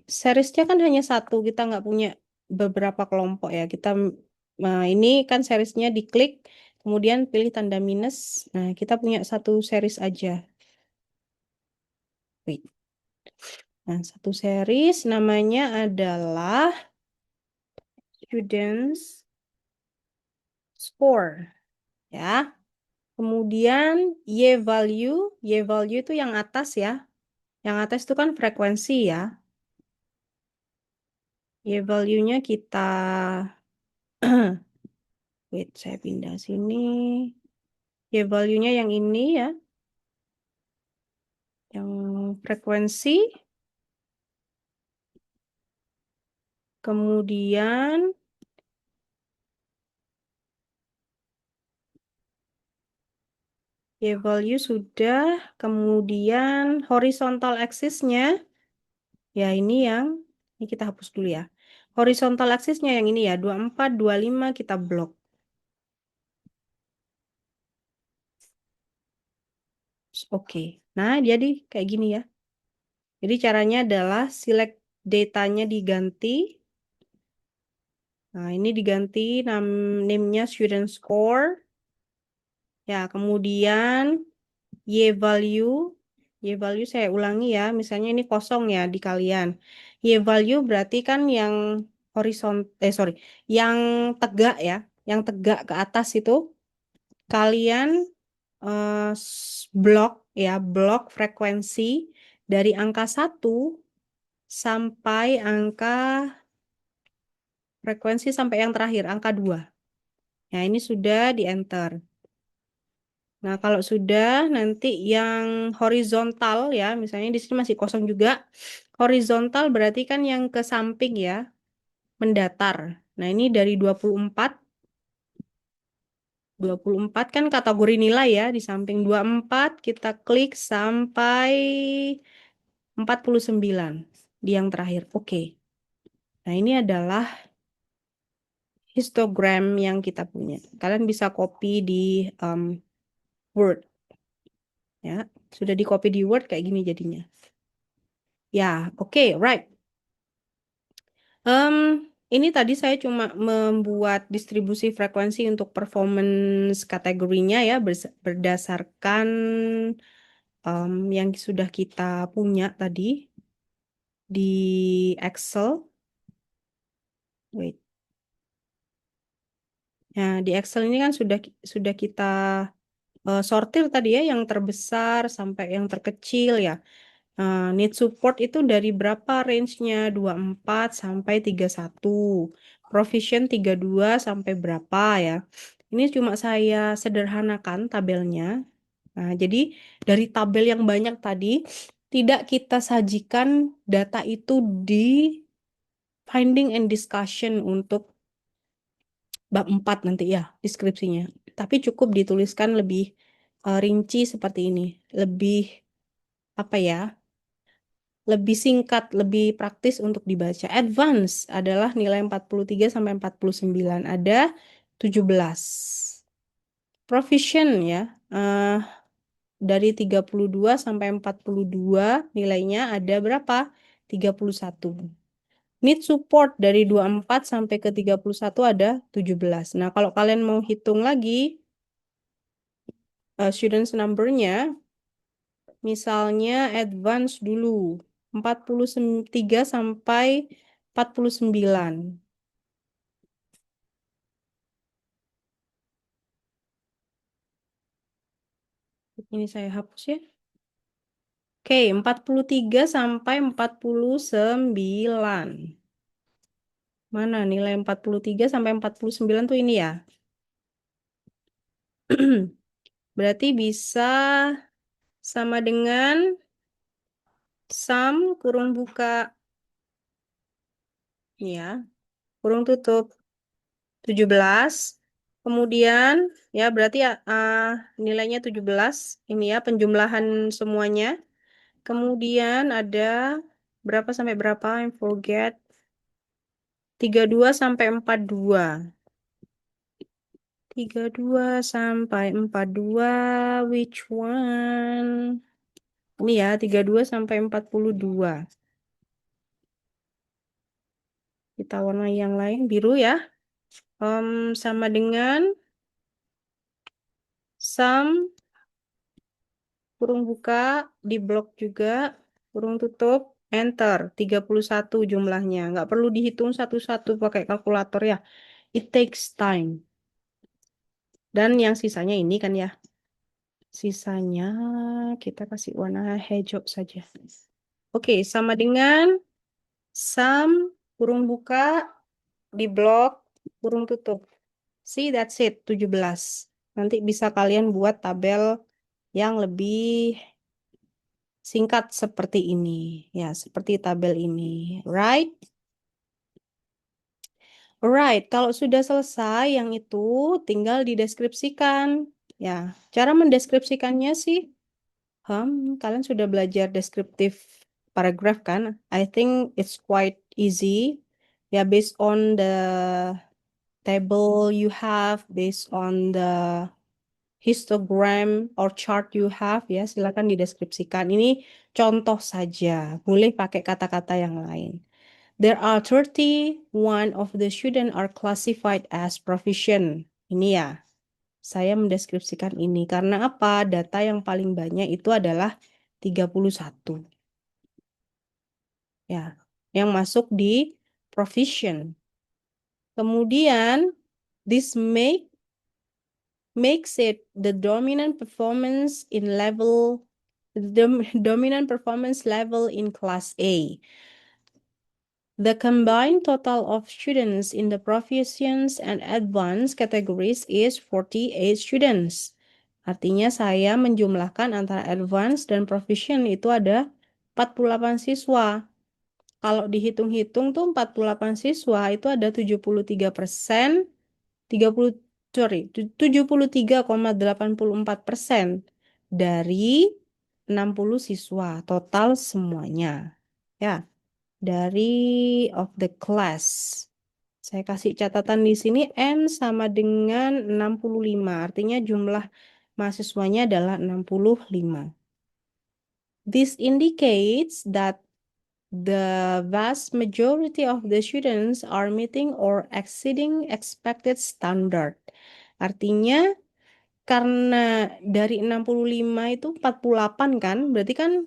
Seriesnya kan hanya satu, kita nggak punya beberapa kelompok ya. Ini kan seriesnya diklik, kemudian pilih tanda minus. Nah, kita punya satu series aja. Wait. Nah, satu series namanya adalah students score ya. Kemudian Y value itu yang atas ya. Yang atas itu kan frekuensi ya. Y value-nya kita wait, saya pindah sini. Y value-nya yang ini ya. Yang frekuensi. Kemudian Y value sudah. Kemudian horizontal axis-nya. Ya ini kita hapus dulu ya. Horizontal axis-nya yang ini ya. 24, 25 kita blok. Oke. Nah, jadi kayak gini ya. Jadi caranya adalah select datanya diganti. Nah, ini diganti name-nya student score. Ya, kemudian Y value. Y value saya ulangi ya. Misalnya ini kosong ya di kalian. Y value berarti kan yang sorry, yang tegak ya. Yang tegak ke atas itu kalian blok ya, blok frekuensi dari angka 1 sampai frekuensi sampai yang terakhir, angka 2. Nah, ini sudah di enter. Nah, kalau sudah nanti yang horizontal ya, misalnya di sini masih kosong juga. Horizontal berarti kan yang ke samping ya, mendatar. Nah, ini dari 24. 24 kan kategori nilai ya, di samping 24 kita klik sampai 49 di yang terakhir. Oke. Nah, ini adalah histogram yang kita punya. Kalian bisa copy di Word. Ya, sudah di copy di Word kayak gini jadinya. Ya, oke, right. Ini tadi saya cuma membuat distribusi frekuensi untuk performance kategorinya ya berdasarkan yang sudah kita punya tadi di Excel. Wait. Nah, di Excel ini kan sudah kita sortir tadi ya yang terbesar sampai yang terkecil ya. Need support itu dari berapa range-nya? 24 sampai 31. Provision 32 sampai berapa ya? Ini cuma saya sederhanakan tabelnya. Nah, jadi dari tabel yang banyak tadi, tidak kita sajikan data itu di finding and discussion untuk bab 4 nanti ya, deskripsinya. Tapi cukup dituliskan lebih rinci seperti ini. Lebih, apa ya, lebih singkat, lebih praktis untuk dibaca. Advance adalah nilai 43 sampai 49. Ada 17. Proficient ya, dari 32 sampai 42 nilainya ada berapa? 31. Need support dari 24 sampai ke 31 ada 17. Nah, kalau kalian mau hitung lagi students number-nya, misalnya advance dulu 43 sampai 49. Ini saya hapus ya. Oke, 43 sampai 49. Mana nilai 43 sampai 49 tuh ini ya. Berarti bisa sama dengan sum kurung buka ya, kurung tutup 17. Kemudian ya berarti ya nilainya 17 ini ya penjumlahan semuanya. Kemudian ada berapa sampai berapa? I forget. 32 sampai 42. 32 sampai 42. Which one? Ini ya 32 sampai 42. Kita warnai yang lain, biru ya. Sama dengan sum, kurung buka, di blok juga, kurung tutup, enter. 31 jumlahnya. Nggak perlu dihitung satu-satu pakai kalkulator ya. It takes time. Dan yang sisanya ini kan ya. Sisanya kita kasih warna hijau saja. Oke, sama dengan sum, kurung buka, di blok, kurung tutup. See, that's it, 17. Nanti bisa kalian buat tabel yang lebih singkat seperti ini. Ya, seperti tabel ini. Right? Alright, kalau sudah selesai yang itu tinggal dideskripsikan. Ya, cara mendeskripsikannya sih, kalian sudah belajar deskriptif paragraph kan? I think it's quite easy. Ya, based on the table you have, based on the histogram or chart you have, ya silakan dideskripsikan. Ini contoh saja, boleh pakai kata-kata yang lain. There are 31 of the student are classified as proficient. Ini ya, saya mendeskripsikan ini. Karena apa? Data yang paling banyak itu adalah 31. Ya, yang masuk di proficient. Kemudian, this makes it the dominant performance in level, the dominant performance level in Class A. The combined total of students in the proficiency and advanced categories is 48 students. Artinya saya menjumlahkan antara advanced dan proficient itu ada 48 siswa. Kalau dihitung-hitung tuh 48 siswa itu ada 73%, 30 sorry, 73,84% dari 60 siswa total semuanya. Ya, dari of the class. Saya kasih catatan di sini N sama dengan 65. Artinya jumlah mahasiswanya adalah 65. This indicates that the vast majority of the students are meeting or exceeding expected standard. Artinya karena dari 65 itu 48 kan, berarti kan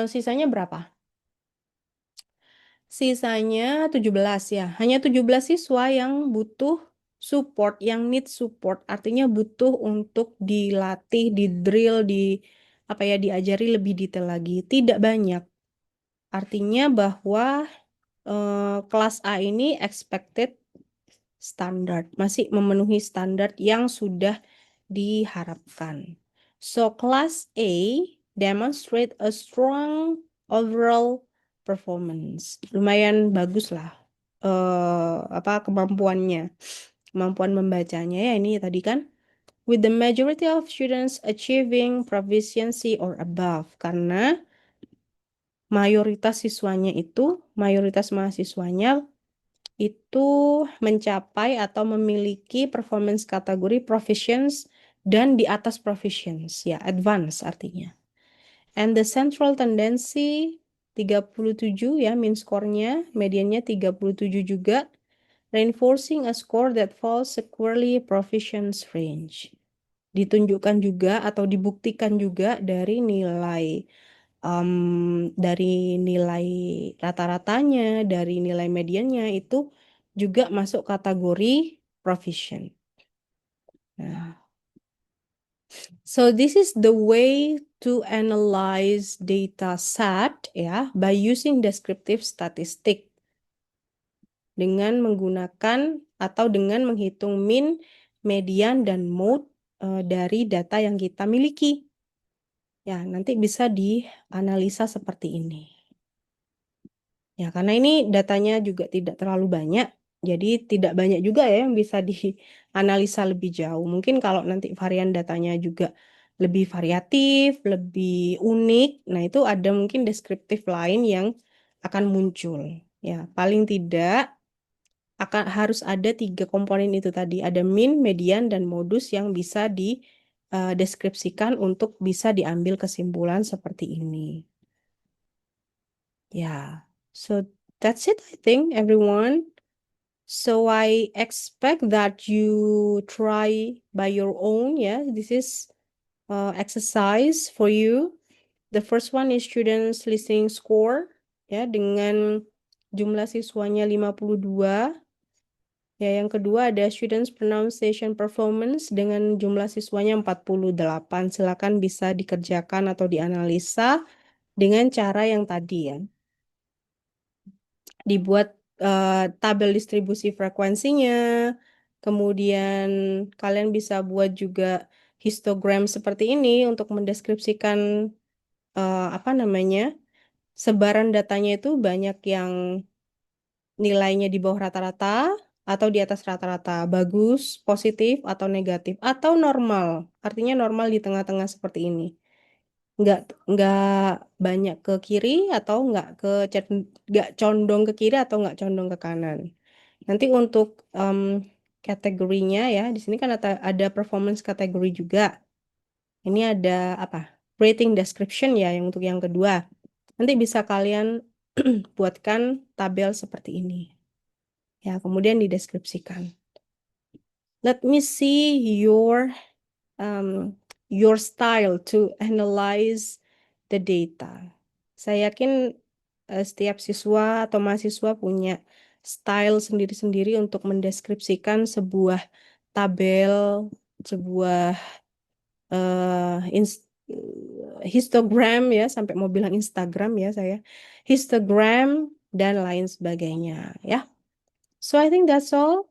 sisanya berapa? Sisanya 17 ya. Hanya 17 siswa yang butuh support, yang need support. Artinya butuh untuk dilatih, di drill, di apa ya, diajari lebih detail lagi. Tidak banyak. Artinya bahwa kelas A ini expected standard, masih memenuhi standar yang sudah diharapkan. So class A demonstrate a strong overall performance. Lumayan bagus lah kemampuannya. Kemampuan membacanya ya ini tadi kan, with the majority of students achieving proficiency or above, karena mayoritas mahasiswanya itu mencapai atau memiliki performance kategori proficiency dan di atas proficiency, ya, advance artinya. And the central tendency 37 ya, min score-nya, mediannya 37 juga, reinforcing a score that falls squarely proficiency range. Ditunjukkan juga atau dibuktikan juga dari nilai rata-ratanya, dari nilai mediannya itu juga masuk kategori proficient. Nah, so this is the way to analyze data set ya by using descriptive statistic, dengan menggunakan atau dengan menghitung mean, median, dan mode dari data yang kita miliki. Ya, nanti bisa dianalisa seperti ini. Ya, karena ini datanya juga tidak terlalu banyak, jadi tidak banyak juga ya yang bisa dianalisa lebih jauh. Mungkin kalau nanti varian datanya juga lebih variatif, lebih unik, nah itu ada mungkin deskriptif lain yang akan muncul. Ya, paling tidak harus ada 3 komponen itu tadi. Ada min, median, dan modus yang bisa dideskripsikan untuk bisa diambil kesimpulan seperti ini. Ya, so that's it I think everyone. So I expect that you try by your own. Yeah, this is exercise for you. The first one is students listening score. Ya, dengan jumlah siswanya 52. Ya, yang kedua ada students pronunciation performance dengan jumlah siswanya 48. Silakan bisa dikerjakan atau dianalisa dengan cara yang tadi ya. Dibuat tabel distribusi frekuensinya, kemudian kalian bisa buat juga histogram seperti ini untuk mendeskripsikan apa namanya, sebaran datanya itu banyak yang nilainya di bawah rata-rata atau di atas rata-rata, bagus, positif, atau negatif, atau normal. Artinya normal di tengah-tengah seperti ini. Nggak banyak ke kiri atau nggak condong ke kiri atau nggak condong ke kanan. Nanti untuk kategorinya ya, di sini kan ada performance kategori juga. Ini ada apa? Rating description ya, yang untuk yang kedua. Nanti bisa kalian buatkan tabel seperti ini. Ya, kemudian dideskripsikan. Let me see your style to analyze the data. Saya yakin setiap siswa atau mahasiswa punya style sendiri-sendiri untuk mendeskripsikan sebuah tabel, sebuah histogram ya, sampai mau bilang Instagram ya saya, histogram dan lain sebagainya ya. So I think that's all.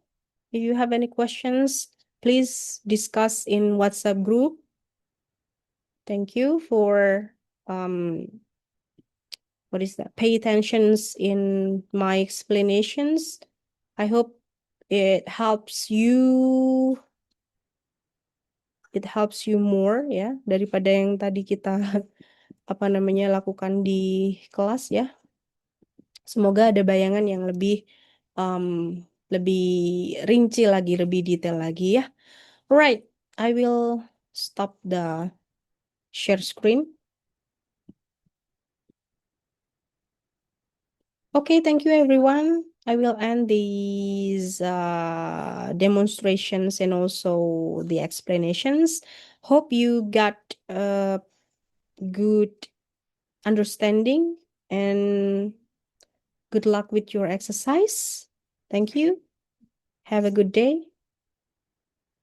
If you have any questions, please discuss in WhatsApp group. Thank you for what is that? Pay attentions in my explanations. I hope it helps you. It helps you more ya daripada yang tadi kita apa namanya lakukan di kelas ya. Semoga ada bayangan yang lebih rinci lagi, lebih detail lagi ya. Alright, I will stop the share screen. Okay, thank you everyone. I will end these demonstrations and also the explanations. Hope you got a good understanding and good luck with your exercise. Thank you. Have a good day.